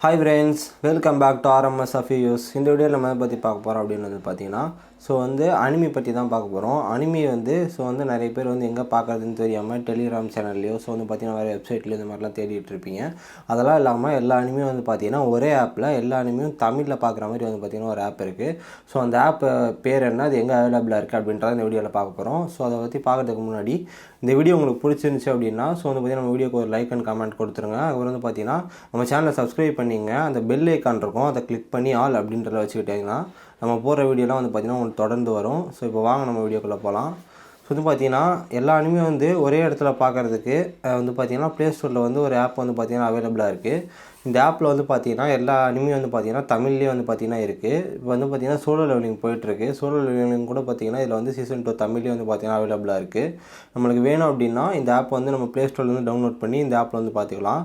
Hi friends, welcome back to RMS Affairs. இந்த வீடியோவில் நம்ம எதை பற்றி பார்க்க போகிறோம் அப்படின்னு வந்து பார்த்தீங்கன்னா, அனிமி பற்றி தான் பார்க்க போகிறோம். அனிமி நிறைய பேர் எங்கே பார்க்குறதுன்னு தெரியாமல் டெலிகிராம் சேனல்லையோ பார்த்தீங்கன்னா வேறு வெப்சைட்லையோ இந்த மாதிரிலாம் தேடிட்டு இருப்பீங்க. அதெல்லாம் இல்லாமல் எல்லா அனிமையும் பார்த்தீங்கன்னா ஒரே ஆப்பில் எல்லா அனிமையும் தமிழில் பார்க்குற மாதிரி பார்த்தீங்கன்னா ஒரு ஆப் இருக்குது. அந்த ஆப் பேர் என்ன, அது எங்கே அவைலபிளாக இருக்குது அப்படின்றத இந்த வீடியோவில் பார்க்க போகிறோம். அதை பற்றி பார்க்குறதுக்கு முன்னாடி இந்த வீடியோ உங்களுக்கு பிடிச்சிருந்துச்சு அப்படின்னா பார்த்தீங்கன்னா நம்ம வீடியோக்கு ஒரு லைக் அண்ட் கமெண்ட் கொடுத்துருங்க. அப்புறம் பார்த்தீங்கன்னா நம்ம சேனலை சப்ஸ்கிரைப் பண்ணிங்க, அந்த பெல் ஐக்கான் இருக்கும், அதை கிளிக் பண்ணி ஆல் அப்படின்றத வச்சுக்கிட்டிங்கன்னா நம்ம போகிற வீடியோலாம் பார்த்தீங்கன்னா உங்களுக்கு தொடர்ந்து வரும். இப்போ வாங்க நம்ம வீடியோக்குள்ளே போகலாம். பார்த்தீங்கன்னா எல்லா அனிமையும் ஒரே இடத்துல பார்க்குறதுக்கு பார்த்தீங்கன்னா ப்ளே ஸ்டோரில் ஒரு ஆப் பார்த்தீங்கன்னா அவைலபிளாக இருக்குது. இந்த ஆப்பில் பார்த்தீங்கன்னா எல்லா அனிமையும் பார்த்தீங்கன்னா தமிழ்லேயே பார்த்தீங்கன்னா இருக்குது. இப்போ பார்த்தீங்கன்னா சோலோ லெவலிங் போயிட்டுருக்கு. சோலோ லெவலிங் கூட பார்த்தீங்கன்னா இதில் சீசன் 2 தமிழ்லேயே பார்த்தீங்கன்னா அவைலபிளாக இருக்குது. நம்மளுக்கு வேணும் அப்படின்னா இந்த ஆப் நம்ம ப்ளே ஸ்டோர்லேருந்து டவுன்லோட் பண்ணி இந்த ஆப்பில் பார்த்துக்கலாம்.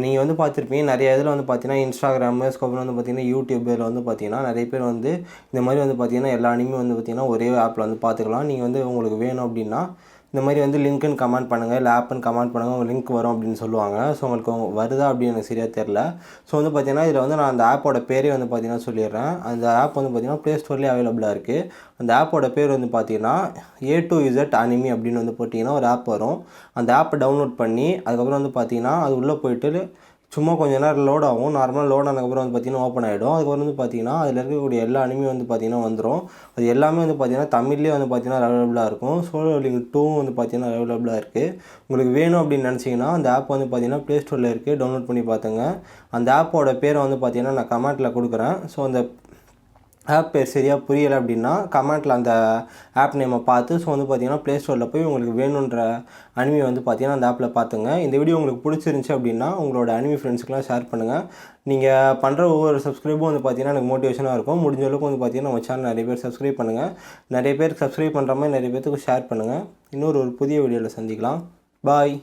நீங்கள் பார்த்துருப்பீங்க நிறைய இதில் பார்த்தீங்கன்னா இன்ஸ்டாகிராமு, அதுக்கப்புறம் பார்த்தீங்கன்னா யூடியூப் இதில் பார்த்தீங்கன்னா நிறைய பேர் இந்த மாதிரி பார்த்தீங்கன்னா எல்லா அனிமையும் பார்த்தீங்கன்னா ஒரே ஆப்பில் பார்த்துக்கலாம். நீங்கள் உங்களுக்கு வேணும் அப்படின்னா இந்த மாதிரி லிங்க்குன்னு கமெண்ட் பண்ணுங்கள், இல்லை ஆப்புன்னு கமெண்ட் பண்ணுங்கள், உங்கள் லிங்க் வரும் அப்படின்னு சொல்லுவாங்க. உங்களுக்கு வருதா அப்படின்னு எனக்கு சரியாக தெரில. பார்த்தீங்கன்னா இதில் நான் அந்த ஆப்போட பேரே பார்த்தீங்கன்னா சொல்லிடுறேன். அந்த ஆப் பார்த்தீங்கன்னா ப்ளே ஸ்டோர்லேயே அவைலபிளாக இருக்குது. அந்த ஆப்போட பேர் பார்த்தீங்கன்னா A to Z அனிமி அப்படின்னு போட்டிங்கன்னா ஒரு ஆப் வரும். அந்த ஆப்பை டவுன்லோட் பண்ணி அதுக்கப்புறம் பார்த்தீங்கன்னா அது உள்ளே போய்ட்டு சும்மா கொஞ்சம் நேரம் லோட் ஆகும். நார்மலாக லோட் ஆனதுக்கப்புறம் பார்த்தீங்கன்னா ஓப்பன் ஆகிடும். அதுக்கப்புறம் பார்த்தீங்கன்னா அதில் இருக்கக்கூடிய எல்லா அனிமையும் பார்த்தீங்கன்னா வந்துடும். அது எல்லாமே பார்த்தீங்கன்னா தமிழ்லேயே பார்த்தீங்கன்னா அவைலபிளாக இருக்கும். சோலோ லெவலிங் 2 பார்த்தீங்கன்னா அவைலபிளாக இருக்குது. உங்களுக்கு வேணும் அப்படின்னு நினச்சிங்கன்னா அந்த ஆப் பார்த்தீங்கன்னா ப்ளே ஸ்டோரில் இருக்குது, டவுன்லோட் பண்ணி பார்த்துங்க. அந்த ஆப்போட பேரை பார்த்தீங்கன்னா நான் கமெண்ட்டில் கொடுக்குறேன். அந்த ஆப் பேர் சரியாக புரியலை அப்படின்னா கமெண்ட்டில் அந்த ஆப் நேமை பார்த்து பார்த்தீங்கன்னா ப்ளே ஸ்டோரில் போய் உங்களுக்கு வேணுன்ற அனிமி பார்த்தீங்கன்னா அந்த ஆப்பில் பார்த்துங்க. இந்த வீடியோ உங்களுக்கு பிடிச்சிருந்துச்சி அப்படின்னா உங்களோட அனிமி ஃப்ரெண்ட்ஸ்க்கெலாம் ஷேர் பண்ணுங்கள். நீங்கள் பண்ணுற ஒவ்வொரு சப்ஸ்கிரைபும் பார்த்தீங்கன்னா எனக்கு மோட்டிவேஷனாக இருக்கும். முடிஞ்ச அளவுக்கு பார்த்தீங்கன்னா நம்ம சேனல் நிறைய பேர் சப்ஸ்கிரைப் பண்ணுங்கள். நிறைய பேர் சப்ஸ்கிரைப் பண்ணுற மாதிரி நிறைய பேருக்கு ஷேர் பண்ணுங்கள். இன்னொரு புதிய வீடியோவில் சந்திக்கலாம். பாய்.